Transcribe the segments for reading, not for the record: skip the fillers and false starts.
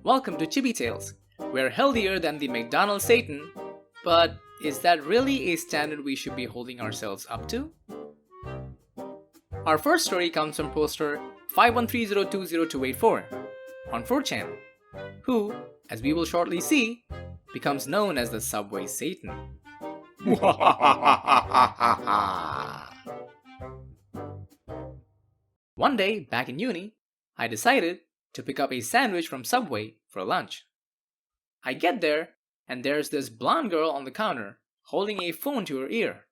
Welcome to Chibi Tales. We're healthier than the McDonald's Satan, but is that really a standard we should be holding ourselves up to? Our first story comes from poster 513020284 on 4chan, who, as we will shortly see, becomes known as the Subway Satan. One day, back in uni, I decided to pick up a sandwich from Subway for lunch. I get there, and there's this blonde girl on the counter holding a phone to her ear.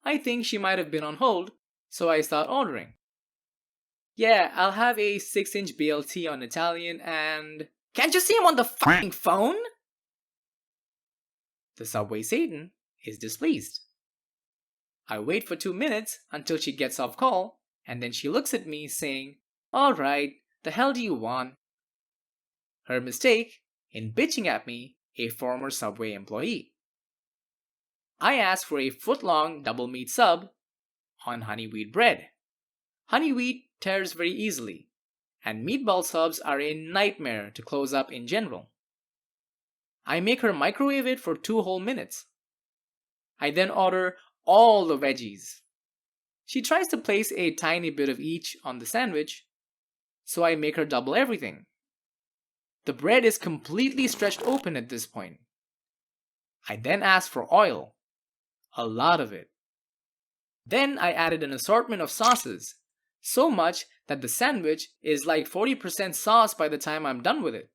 I think she might have been on hold, so I start ordering. Yeah, I'll have a 6-inch BLT on Italian and... Can't you see him on the fucking phone? The Subway Satan is displeased. I wait for 2 minutes until she gets off call, and then she looks at me saying, "Alright, the hell do you want?" Her mistake in bitching at me, a former Subway employee. I asked for a foot-long double meat sub on honey wheat bread. Honey wheat tears very easily, and meatball subs are a nightmare to close up in general. I make her microwave it for 2 whole minutes. I then order all the veggies. She tries to place a tiny bit of each on the sandwich, so I make her double everything. The bread is completely stretched open at this point. I then ask for oil, a lot of it. Then I added an assortment of sauces, so much that the sandwich is like 40% sauce by the time I'm done with it.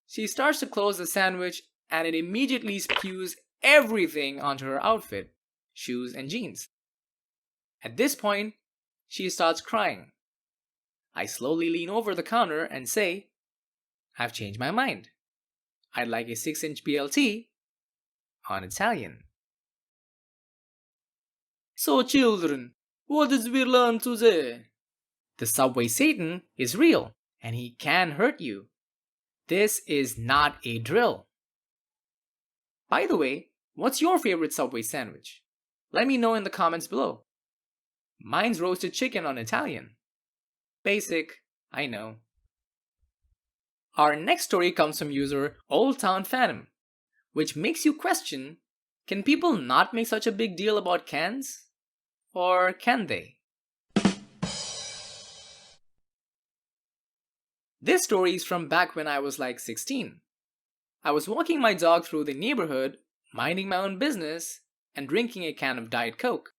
She starts to close the sandwich and it immediately spews everything onto her outfit, shoes and jeans. At this point, she starts crying. I slowly lean over the counter and say, "I've changed my mind. I'd like a 6-inch BLT on Italian." So children, what did we learn today? The Subway Satan is real and he can hurt you. This is not a drill. By the way, what's your favorite Subway sandwich? Let me know in the comments below. Mine's roasted chicken on Italian. Basic, I know. Our next story comes from user Old Town Phantom, which makes you question, can people not make such a big deal about cans? Or can they? This story is from back when I was like 16. I was walking my dog through the neighborhood, minding my own business, and drinking a can of Diet Coke.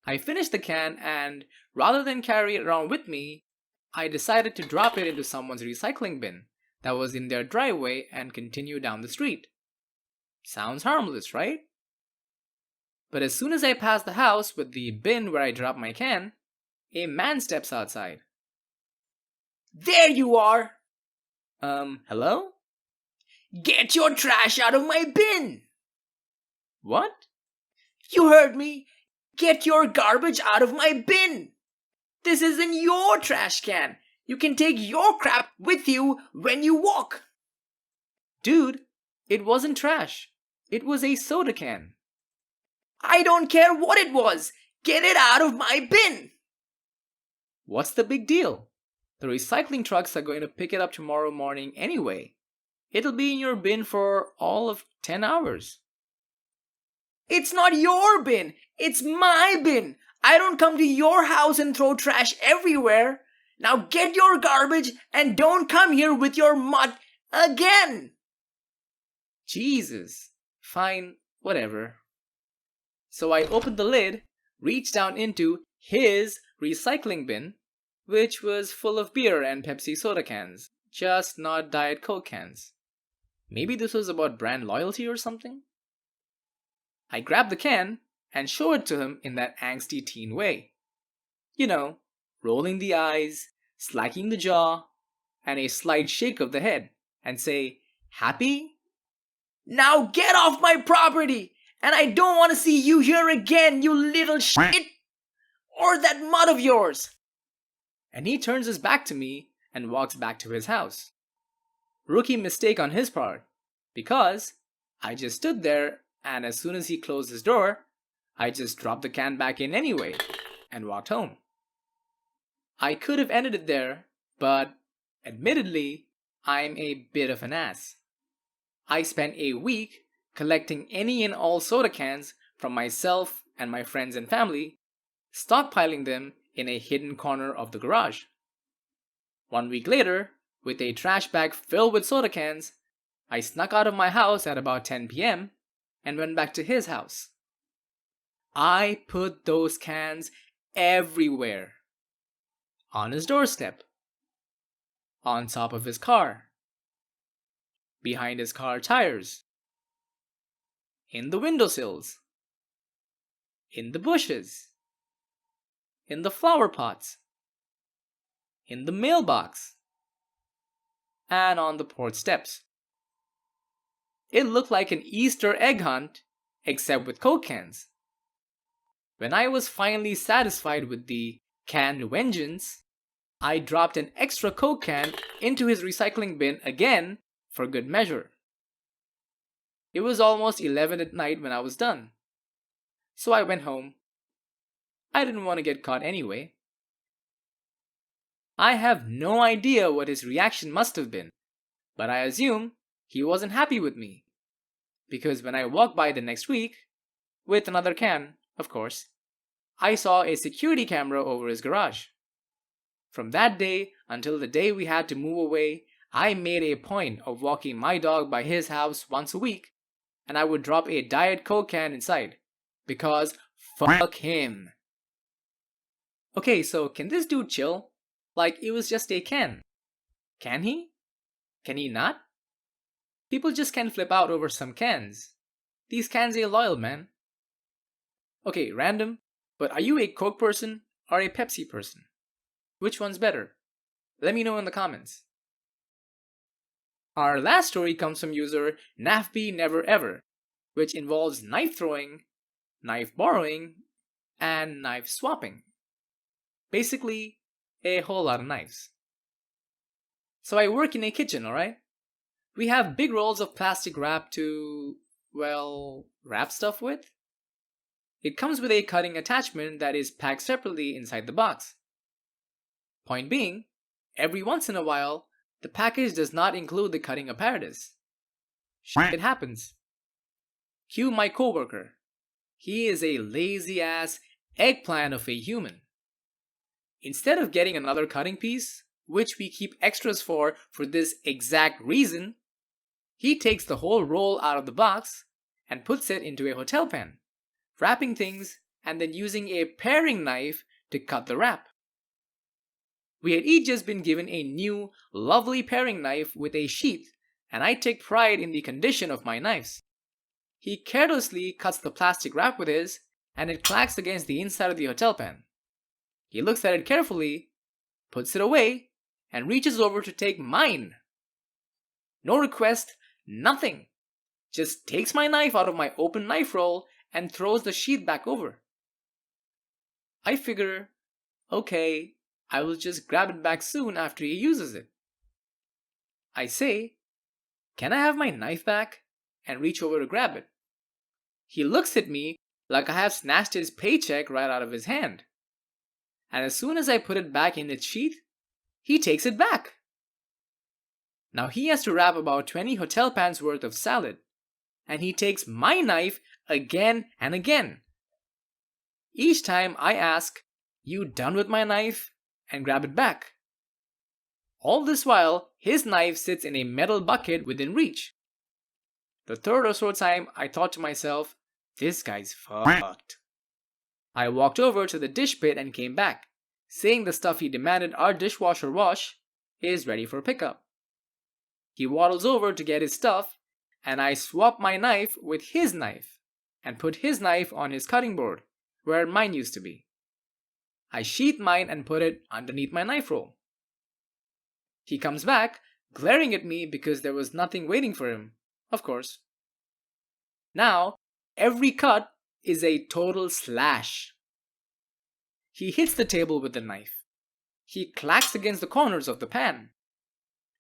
I finished the can and, rather than carry it around with me, I decided to drop it into someone's recycling bin that was in their driveway and continue down the street. Sounds harmless, right? But as soon as I pass the house with the bin where I dropped my can, a man steps outside. "There you are!" Hello? "Get your trash out of my bin!" What? "You heard me! Get your garbage out of my bin! This isn't your trash can! You can take your crap with you when you walk!" Dude, it wasn't trash. It was a soda can. "I don't care what it was! Get it out of my bin!" What's the big deal? The recycling trucks are going to pick it up tomorrow morning anyway. It'll be in your bin for all of 10 hours. "It's not your bin! It's my bin! I don't come to your house and throw trash everywhere! Now get your garbage and don't come here with your mud again!" Jesus. Fine, whatever. So I opened the lid, reached down into his recycling bin, which was full of beer and Pepsi soda cans, just not Diet Coke cans. Maybe this was about brand loyalty or something? I grab the can and show it to him in that angsty teen way. You know, rolling the eyes, slacking the jaw, and a slight shake of the head, and say, "Happy?" "Now get off my property! And I don't want to see you here again, you little shit! Or that mud of yours!" And he turns his back to me and walks back to his house. Rookie mistake on his part, because I just stood there and as soon as he closed his door, I just dropped the can back in anyway and walked home. I could have ended it there, but admittedly, I'm a bit of an ass. I spent a week collecting any and all soda cans from myself and my friends and family, stockpiling them in a hidden corner of the garage. 1 week later, with a trash bag filled with soda cans, I snuck out of my house at about 10 p.m. and went back to his house. I put those cans everywhere. On his doorstep, on top of his car, behind his car tires, in the windowsills, in the bushes, in the flower pots, in the mailbox, and on the porch steps. It looked like an Easter egg hunt, except with Coke cans. When I was finally satisfied with the canned vengeance, I dropped an extra Coke can into his recycling bin again for good measure. It was almost 11 at night when I was done, so I went home. I didn't want to get caught anyway. I have no idea what his reaction must have been, but I assume he wasn't happy with me, because when I walked by the next week, with another can, of course, I saw a security camera over his garage. From that day until the day we had to move away, I made a point of walking my dog by his house once a week, and I would drop a Diet Coke can inside, because fuck him. Okay, so can this dude chill? Like it was just a can. Can he? Can he not? People just can't flip out over some cans. These cans are loyal, man. Okay, random, but are you a Coke person or a Pepsi person? Which one's better? Let me know in the comments. Our last story comes from user NAFBNeverEver, which involves knife throwing, knife borrowing, and knife swapping. Basically, a whole lot of knives. So I work in a kitchen, alright? We have big rolls of plastic wrap to, well, wrap stuff with. It comes with a cutting attachment that is packed separately inside the box. Point being, every once in a while, the package does not include the cutting apparatus. Shit happens. Cue my coworker. He is a lazy ass eggplant of a human. Instead of getting another cutting piece, which we keep extras for this exact reason, he takes the whole roll out of the box and puts it into a hotel pan, wrapping things and then using a paring knife to cut the wrap. We had each just been given a new, lovely paring knife with a sheath, and I take pride in the condition of my knives. He carelessly cuts the plastic wrap with his, and it clacks against the inside of the hotel pan. He looks at it carefully, puts it away, and reaches over to take mine. No request, nothing. Just takes my knife out of my open knife roll and throws the sheath back over. I figure, okay, I will just grab it back soon after he uses it. I say, "Can I have my knife back?" and reach over to grab it. He looks at me like I have snatched his paycheck right out of his hand. And as soon as I put it back in its sheath, he takes it back. Now he has to wrap about 20 hotel pans worth of salad, and he takes my knife again and again. Each time I ask, "You done with my knife?" and grab it back. All this while, his knife sits in a metal bucket within reach. The third or so time, I thought to myself, this guy's fucked. I walked over to the dish pit and came back, saying the stuff he demanded our dishwasher wash is ready for pickup. He waddles over to get his stuff, and I swap my knife with his knife and put his knife on his cutting board, where mine used to be. I sheath mine and put it underneath my knife roll. He comes back, glaring at me because there was nothing waiting for him, of course. Now, every cut is a total slash. He hits the table with the knife. He clacks against the corners of the pan.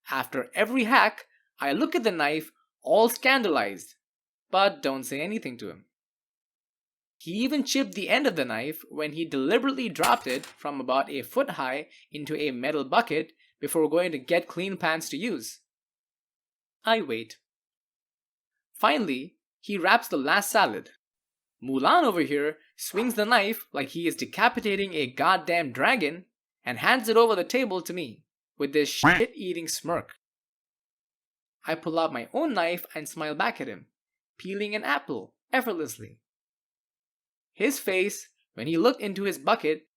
After every hack, I look at the knife, all scandalized, but don't say anything to him. He even chipped the end of the knife when he deliberately dropped it from about a foot high into a metal bucket before going to get clean pans to use. I wait. Finally, he wraps the last salad. Mulan over here swings the knife like he is decapitating a goddamn dragon and hands it over the table to me with this shit-eating smirk. I pull out my own knife and smile back at him, peeling an apple effortlessly. His face, when he looked into his bucket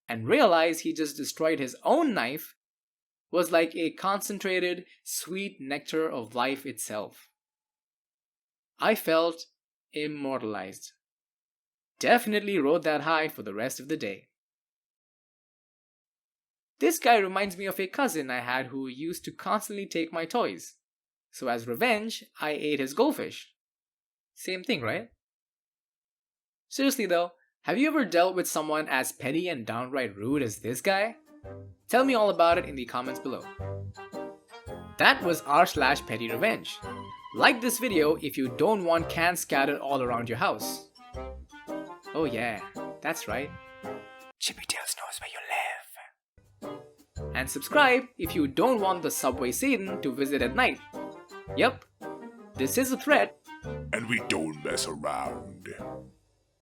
and realized he just destroyed his own knife, was like a concentrated, sweet nectar of life itself. I felt immortalized. Definitely rode that high for the rest of the day. This guy reminds me of a cousin I had who used to constantly take my toys. So as revenge, I ate his goldfish. Same thing, right? Seriously though, have you ever dealt with someone as petty and downright rude as this guy? Tell me all about it in the comments below. That was r/PettyRevenge. Like this video if you don't want cans scattered all around your house. Oh yeah, that's right. ChibiTales knows where you live. And subscribe if you don't want the Subway Satan to visit at night. Yep, this is a threat. And we don't mess around.